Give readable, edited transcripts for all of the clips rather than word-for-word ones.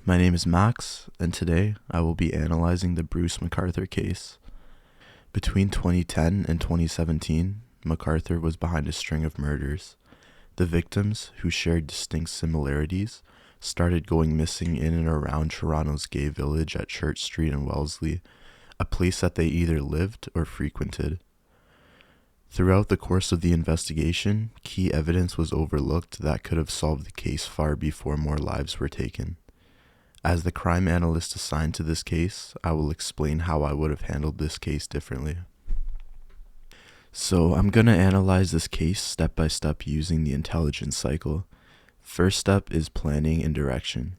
My name is Max, and today I will be analyzing the Bruce McArthur case. Between 2010 and 2017, McArthur was behind a string of murders. The victims, who shared distinct similarities, started going missing in and around Toronto's gay village at Church Street in Wellesley, a place that they either lived or frequented. Throughout the course of the investigation, key evidence was overlooked that could have solved the case far before more lives were taken. As the crime analyst assigned to this case, I will explain how I would have handled this case differently. So I'm going to analyze this case step by step using the intelligence cycle. First step is planning and direction.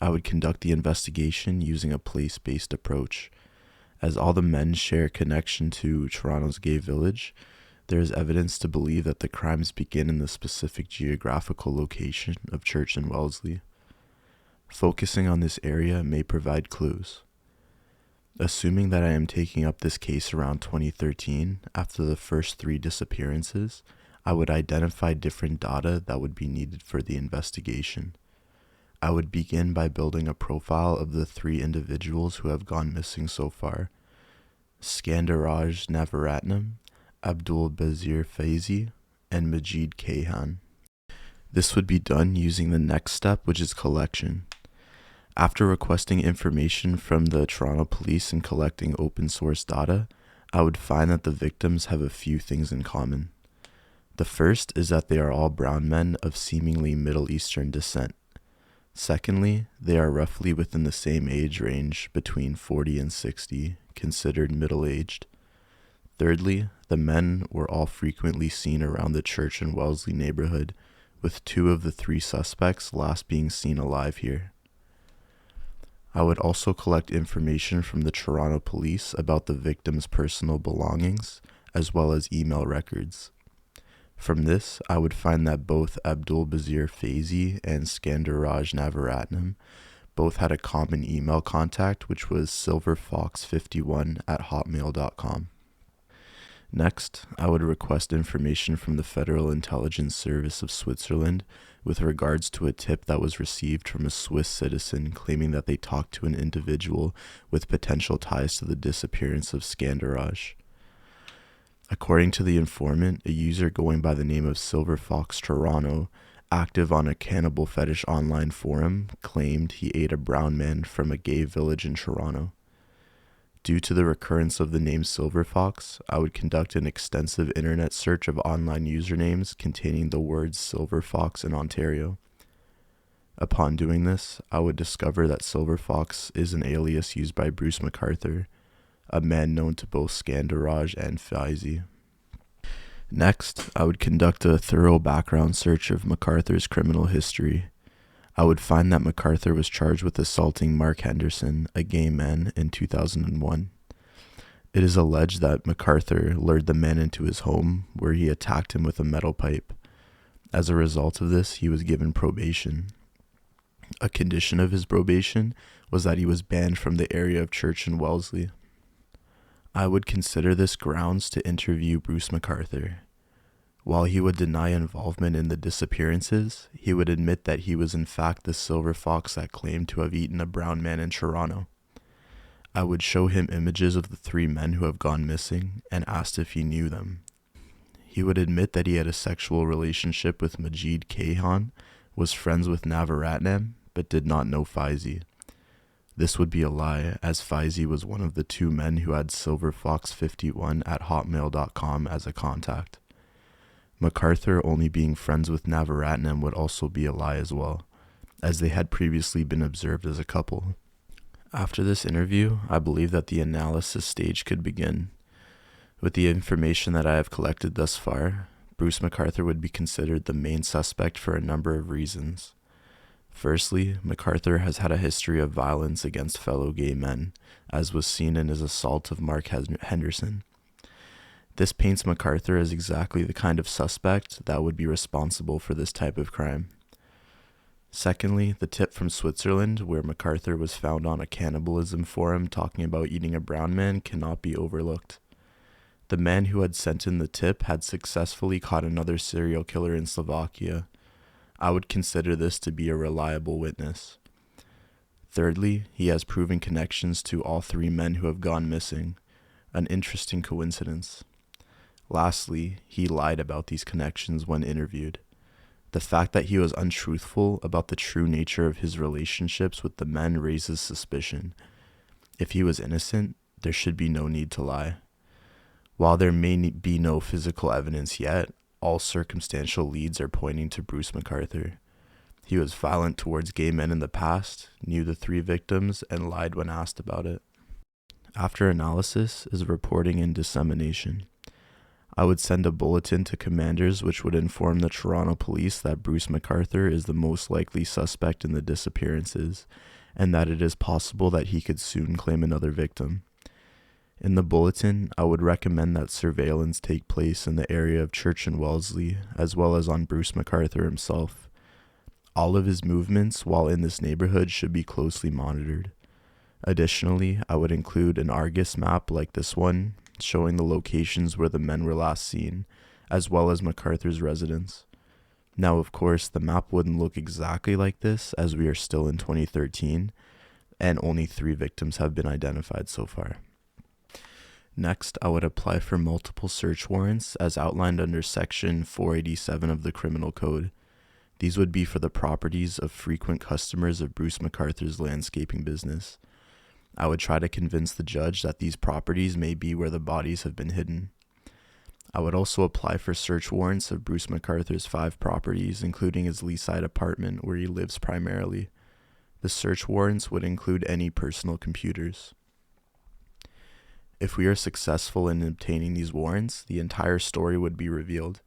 I would conduct the investigation using a place-based approach. As all the men share a connection to Toronto's gay village, there is evidence to believe that the crimes begin in the specific geographical location of Church and Wellesley. Focusing on this area may provide clues. Assuming that I am taking up this case around 2013, after the first 3 disappearances, I would identify different data that would be needed for the investigation. I would begin by building a profile of the 3 individuals who have gone missing so far: Skandaraj Navaratnam, Abdul Bazir Faizi, and Majid Kayhan. This would be done using the next step, which is collection. After requesting information from the Toronto Police and collecting open source data, I would find that the victims have a few things in common. The first is that they are all brown men of seemingly Middle Eastern descent. Secondly, they are roughly within the same age range, between 40 and 60, considered middle-aged. Thirdly, the men were all frequently seen around the Church and Wellesley neighborhood, with 2 of the 3 suspects last being seen alive here. I would also collect information from the Toronto Police about the victims' personal belongings, as well as email records. From this, I would find that both Abdul Bazir Faizi and Skandaraj Navaratnam both had a common email contact, which was silverfox51@hotmail.com. Next, I would request information from the Federal Intelligence Service of Switzerland with regards to a tip that was received from a Swiss citizen claiming that they talked to an individual with potential ties to the disappearance of Skandaraj. According to the informant, a user going by the name of Silverfox Toronto, active on a cannibal fetish online forum, claimed he ate a brown man from a gay village in Toronto. Due to the recurrence of the name Silverfox, I would conduct an extensive internet search of online usernames containing the words Silverfox in Ontario. Upon doing this, I would discover that Silverfox is an alias used by Bruce McArthur, a man known to both Skandaraj and Faizi. Next, I would conduct a thorough background search of McArthur's criminal history. I would find that McArthur was charged with assaulting Mark Henderson, a gay man, in 2001. It is alleged that McArthur lured the man into his home, where he attacked him with a metal pipe. As a result of this, he was given probation. A condition of his probation was that he was banned from the area of Church and Wellesley. I would consider this grounds to interview Bruce McArthur. While he would deny involvement in the disappearances, he would admit that he was in fact the silver fox that claimed to have eaten a brown man in Toronto. I would show him images of the 3 men who have gone missing and asked if he knew them. He would admit that he had a sexual relationship with Majid Kayhan, was friends with Navaratnam, but did not know Faizi. This would be a lie, as Faizi was one of the 2 men who had silverfox51@hotmail.com as a contact. McArthur only being friends with Navaratnam would also be a lie as well, as they had previously been observed as a couple. After this interview, I believe that the analysis stage could begin. With the information that I have collected thus far, Bruce McArthur would be considered the main suspect for a number of reasons. Firstly, McArthur has had a history of violence against fellow gay men, as was seen in his assault of Mark Henderson. This paints McArthur as exactly the kind of suspect that would be responsible for this type of crime. Secondly, the tip from Switzerland, where McArthur was found on a cannibalism forum talking about eating a brown man, cannot be overlooked. The man who had sent in the tip had successfully caught another serial killer in Slovakia. I would consider this to be a reliable witness. Thirdly, he has proven connections to all three men who have gone missing, an interesting coincidence. Lastly, he lied about these connections when interviewed. The fact that he was untruthful about the true nature of his relationships with the men raises suspicion. If he was innocent, there should be no need to lie. While there may be no physical evidence yet, all circumstantial leads are pointing to Bruce McArthur. He was violent towards gay men in the past, knew the three victims, and lied when asked about it. After analysis is reporting and dissemination. I would send a bulletin to commanders which would inform the Toronto police that Bruce McArthur is the most likely suspect in the disappearances, and that it is possible that he could soon claim another victim. In the bulletin, I would recommend that surveillance take place in the area of Church and Wellesley, as well as on Bruce McArthur himself. All of his movements while in this neighborhood should be closely monitored. Additionally, I would include an Argus map like this one, showing the locations where the men were last seen, as well as McArthur's residence. Now, of course, the map wouldn't look exactly like this, as we are still in 2013, and only 3 victims have been identified so far. Next, I would apply for multiple search warrants as outlined under Section 487 of the Criminal Code. These would be for the properties of frequent customers of Bruce McArthur's landscaping business. I would try to convince the judge that these properties may be where the bodies have been hidden. I would also apply for search warrants of Bruce McArthur's 5 properties, including his Leaside apartment where he lives primarily. The search warrants would include any personal computers. If we are successful in obtaining these warrants, the entire story would be revealed.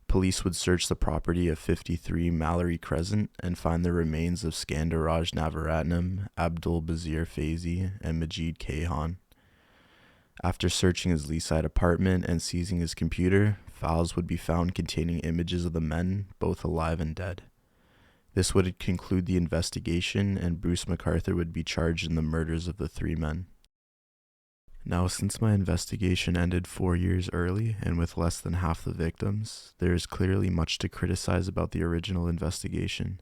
Police would search the property of 53 Mallory Crescent and find the remains of Skandaraj Navaratnam, Abdul Bazir Faizi, and Majid Kayhan. After searching his Leaside apartment and seizing his computer, files would be found containing images of the men, both alive and dead. This would conclude the investigation, and Bruce McArthur would be charged in the murders of the 3 men. Now, since my investigation ended 4 years early and with less than half the victims, there is clearly much to criticize about the original investigation.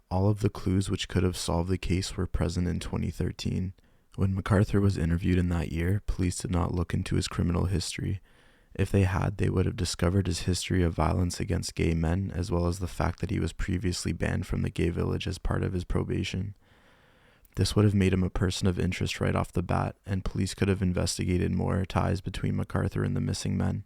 All of the clues which could have solved the case were present in 2013. When McArthur was interviewed in that year, police did not look into his criminal history. If they had, they would have discovered his history of violence against gay men, as well as the fact that he was previously banned from the gay village as part of his probation. This would have made him a person of interest right off the bat, and police could have investigated more ties between McArthur and the missing men.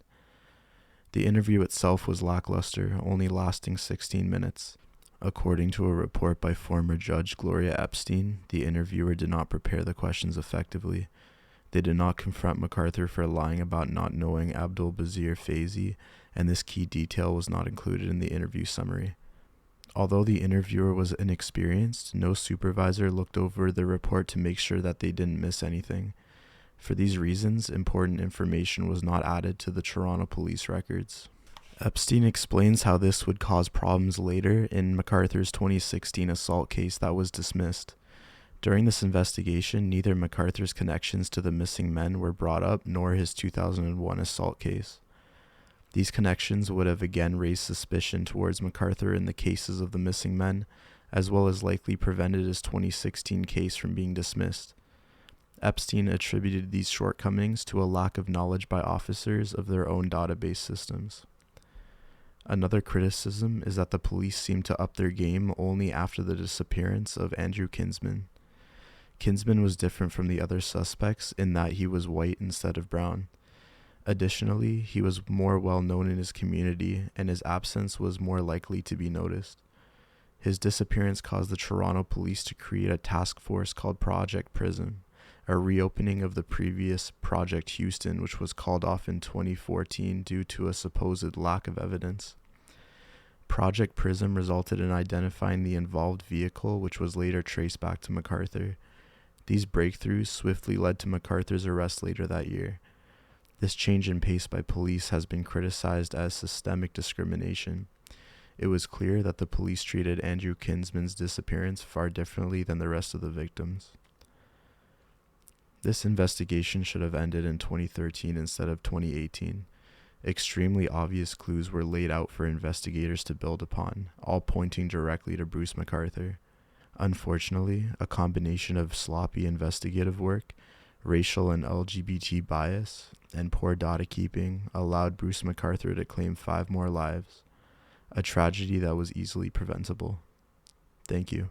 The interview itself was lackluster, only lasting 16 minutes. According to a report by former Judge Gloria Epstein, the interviewer did not prepare the questions effectively. They did not confront McArthur for lying about not knowing Abdul Bazir Faizi, and this key detail was not included in the interview summary. Although the interviewer was inexperienced, no supervisor looked over the report to make sure that they didn't miss anything. For these reasons, important information was not added to the Toronto police records. Epstein explains how this would cause problems later in McArthur's 2016 assault case that was dismissed. During this investigation, neither McArthur's connections to the missing men were brought up nor his 2001 assault case. These connections would have again raised suspicion towards McArthur in the cases of the missing men, as well as likely prevented his 2016 case from being dismissed. Epstein attributed these shortcomings to a lack of knowledge by officers of their own database systems. Another criticism is that the police seemed to up their game only after the disappearance of Andrew Kinsman. Kinsman was different from the other suspects in that he was white instead of brown. Additionally, he was more well known in his community, and his absence was more likely to be noticed. His disappearance caused the Toronto police to create a task force called Project Prism, a reopening of the previous Project Houston, which was called off in 2014 due to a supposed lack of evidence. Project Prism resulted in identifying the involved vehicle, which was later traced back to McArthur. These breakthroughs swiftly led to McArthur's arrest later that year. This change in pace by police has been criticized as systemic discrimination. It was clear that the police treated Andrew Kinsman's disappearance far differently than the rest of the victims. This investigation should have ended in 2013 instead of 2018. Extremely obvious clues were laid out for investigators to build upon, all pointing directly to Bruce McArthur. Unfortunately, a combination of sloppy investigative work, racial and LGBT bias, and poor data keeping allowed Bruce McArthur to claim 5 more lives, a tragedy that was easily preventable. Thank you.